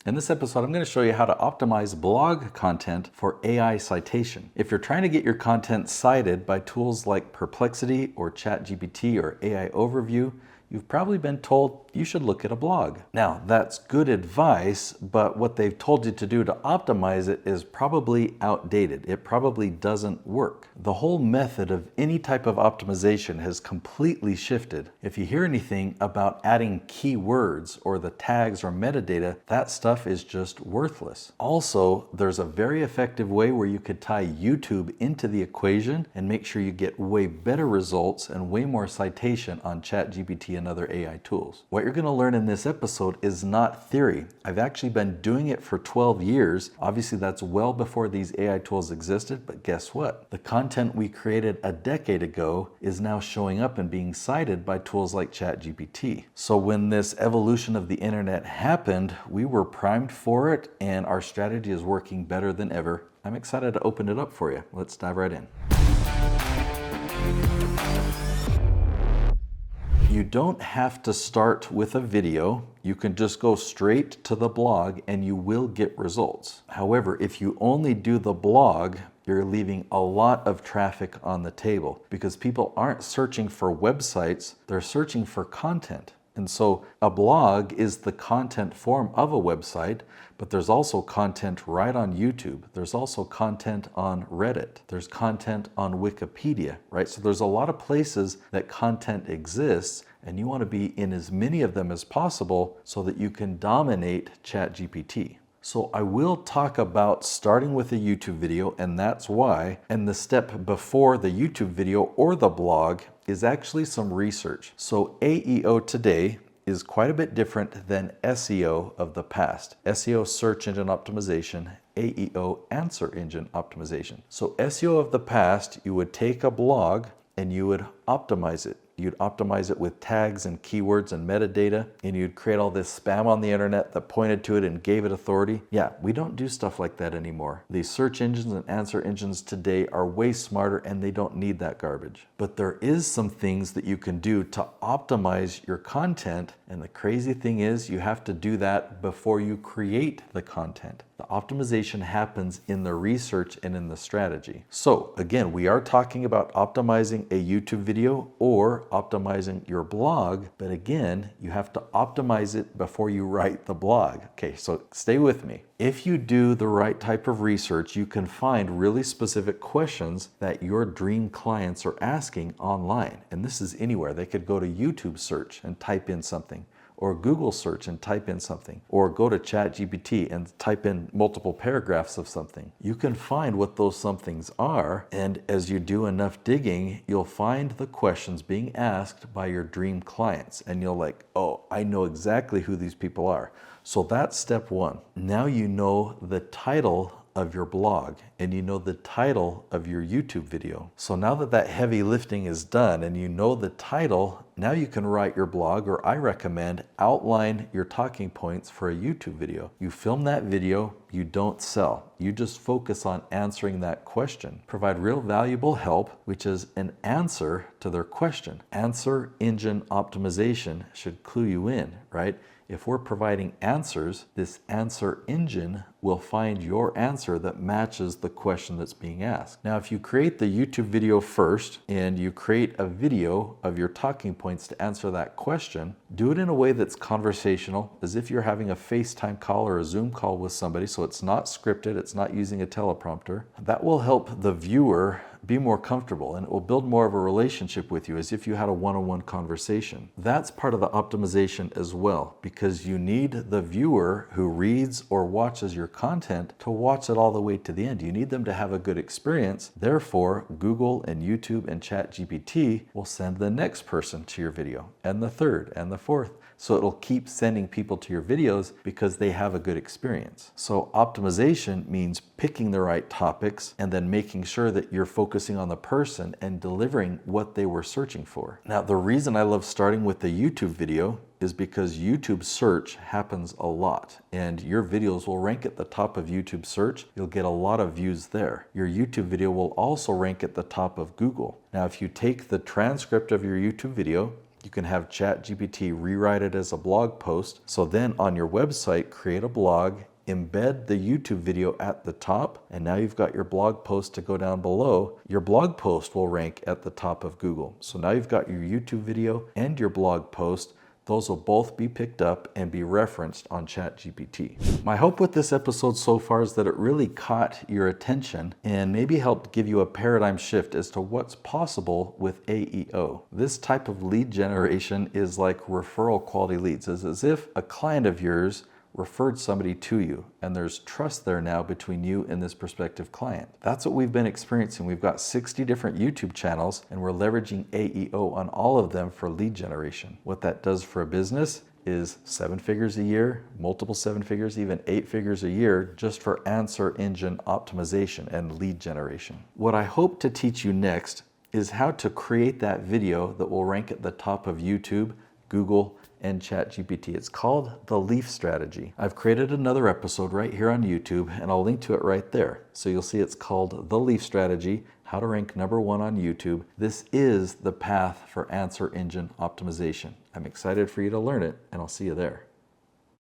In this episode, I'm going to show you how to optimize blog content for AI citation. If you're trying to get your content cited by tools like Perplexity or ChatGPT or AI Overview, you've probably been told you should look at a blog. Now, that's good advice, but what they've told you to do to optimize it is probably outdated. It probably doesn't work. The whole method of any type of optimization has completely shifted. If you hear anything about adding keywords or the tags or metadata, that stuff is just worthless. Also, there's a very effective way where you could tie YouTube into the equation and make sure you get way better results and way more citation on ChatGPT and other AI tools. What you're going to learn in this episode is not theory. I've actually been doing it for 12 years. Obviously, that's well before these AI tools existed, but guess what? The content we created a decade ago is now showing up and being cited by tools like ChatGPT. So when this evolution of the internet happened, we were primed for it, and our strategy is working better than ever. I'm excited to open it up for you. Let's dive right in. You don't have to start with a video. You can just go straight to the blog and you will get results. However, if you only do the blog, you're leaving a lot of traffic on the table because people aren't searching for websites, they're searching for content. And so a blog is the content form of a website, but there's also content right on YouTube. There's also content on Reddit. There's content on Wikipedia, right? So there's a lot of places that content exists, and you want to be in as many of them as possible so that you can dominate ChatGPT. So I will talk about starting with a YouTube video, and that's why. And the step before the YouTube video or the blog is actually some research. So AEO today is quite a bit different than SEO of the past. SEO, search engine optimization, AEO, answer engine optimization. So SEO of the past, you would take a blog and you would optimize it. You'd optimize it with tags and keywords and metadata, and you'd create all this spam on the internet that pointed to it and gave it authority. Yeah, we don't do stuff like that anymore. These search engines and answer engines today are way smarter and they don't need that garbage. But there is some things that you can do to optimize your content, and the crazy thing is you have to do that before you create the content. The optimization happens in the research and in the strategy. So again, we are talking about optimizing a YouTube video or optimizing your blog, but again, you have to optimize it before you write the blog. Okay, so stay with me. If you do the right type of research, you can find really specific questions that your dream clients are asking online. And this is anywhere. They could go to YouTube search and type in something, or Google search and type in something, or go to ChatGPT and type in multiple paragraphs of something. You can find what those somethings are, and as you do enough digging, you'll find the questions being asked by your dream clients, and you'll like, oh, I know exactly who these people are. So that's step one. Now you know the title of your blog and you know the title of your YouTube video. So now that that heavy lifting is done and you know the title, now you can write your blog, or I recommend outline your talking points for a YouTube video. You film that video, you don't sell. You just focus on answering that question. Provide real valuable help, which is an answer to their question. Answer engine optimization should clue you in, right? If we're providing answers, this answer engine will find your answer that matches the question that's being asked. Now, if you create the YouTube video first and you create a video of your talking points to answer that question, do it in a way that's conversational, as if you're having a FaceTime call or a Zoom call with somebody, so it's not scripted, it's not using a teleprompter. That will help the viewer be more comfortable, and it will build more of a relationship with you, as if you had a one-on-one conversation. That's part of the optimization as well, because you need the viewer who reads or watches your content to watch it all the way to the end. You need them to have a good experience. Therefore, Google and YouTube and ChatGPT will send the next person to your video, and the third and the fourth. So it'll keep sending people to your videos because they have a good experience. So optimization means picking the right topics and then making sure that you're focusing on the person and delivering what they were searching for. Now, the reason I love starting with the YouTube video is because YouTube search happens a lot, and your videos will rank at the top of YouTube search. You'll get a lot of views there. Your YouTube video will also rank at the top of Google. Now, if you take the transcript of your YouTube video, You can have ChatGPT rewrite it as a blog post. So then on your website, create a blog, embed the YouTube video at the top, and now you've got your blog post to go down below. Your blog post will rank at the top of Google. So now you've got your YouTube video and your blog post. Those will both be picked up and be referenced on ChatGPT. My hope with this episode so far is that it really caught your attention and maybe helped give you a paradigm shift as to what's possible with AEO. This type of lead generation is like referral quality leads. It's as if a client of yours referred somebody to you, and there's trust there now between you and this prospective client. That's what we've been experiencing. We've got 60 different YouTube channels, and we're leveraging AEO on all of them for lead generation. What that does for a business is 7 figures a year, multiple 7 figures, even 8 figures a year, just for answer engine optimization and lead generation. What I hope to teach you next is how to create that video that will rank at the top of YouTube, Google, and ChatGPT. It's called the Leaf Strategy. I've created another episode right here on YouTube, and I'll link to it right there. So you'll see it's called the Leaf Strategy, how to rank #1 on YouTube. This is the path for answer engine optimization. I'm excited for you to learn it, and I'll see you there.